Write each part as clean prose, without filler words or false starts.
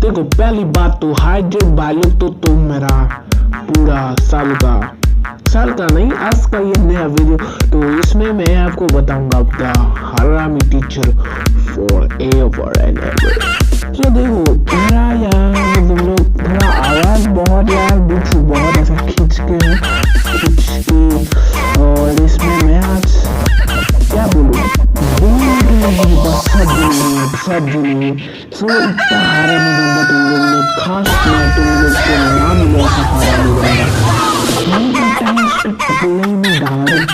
देखो पहली बात तो हाइड्रेट भाई तो तुम मेरा पूरा साल का नहीं आज का ये नया वीडियो, तो इसमें मैं आपको बताऊंगा द हरामी teacher for ever and ever. तो देखो मेरा यार तुम लोग थोड़ा आवाज बहुत यार बीच से बहुत ऐसा खींच के और इसमें मैं आज क्या बोलूं सब जुनून सो इतना हरामी बंदा तुम लोग ने खास मैं तुम लोग के नाम लो ऐसा हरामी बंदा नहीं करता है उसके टकले में डायरेक्ट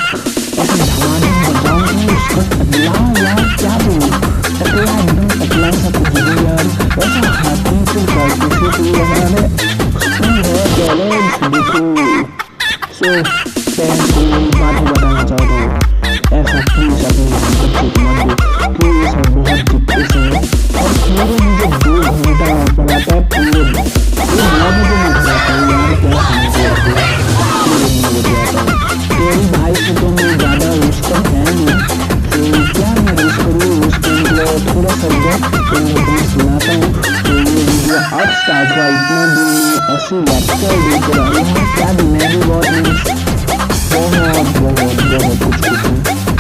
ऐसा धमाधम बजाऊंगा उसका टकला यार क्या बोलूं टकला एकदम टकला सा कुछ भी यार ऐसा हाथी से करके से लगा रहे तुम है चैलेंज देखो। सो मैं बात बताना चाहता हूँ ऐसा प्लीज अपने बच्चे को मत दो प्लीज हम बहुत डिप्रेशन है और पूरे मुझे 2 घंटा पढ़ाता है पूरे यार क्या तेरी भाई से तो मैं ज़्यादा उसका है नहीं तो क्या मैं रोज करूँ उसके मतलब थोड़ा सब्जेक्ट तो मैं सुनाता हूँ। तो ये वीडियो अब स्टार्ट हुआ इतना दिन में ऐसी लेक्चर देकर आ रहा हूँ क्या भी मैं भी बहुत कुछ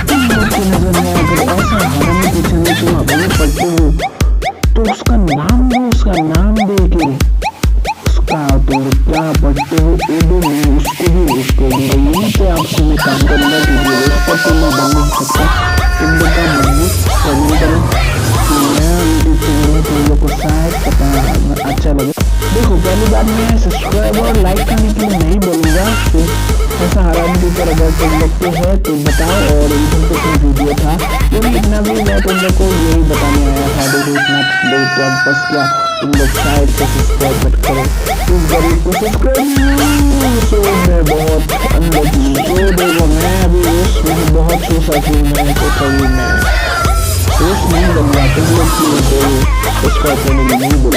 की नजर में अगर ऐसा हरामी पूछेंगे तुम अपने पढ़ते हो तो उसका नाम दो, उसका नाम दे के उसका तुम क्या पढ़ते हो उर्दू में उसको भी यहीं पे आपसे मैं काम करूँगा वीडियो उस पर तो मैं बन नहीं सकता तुम लोग का मजबूत करें तुम लोग को शायद पता अच्छा लगे। देखो पहली बात मैं सब्सक्राइब और लाइक करने के लिए नहीं बोलूँगा तो ऐसा हरामी टीचर अगर तुम लोग को है तो बताओ और इधर तो कोई वीडियो था लेकिन इतना भी मैं तुम लोग को यही बताने आया था। देखो इतना तो बस क्या तुम लोग शायद से सब्सक्राइब मत करो तुम गरीब को सब्सक्राइब सो मैं बहुत अंदर तो देखो मैं अभी उसमें बहुत सोचा कि मैं तो कभी मैं नहीं बनूंगा तुम लोग की उसका नहीं बोला।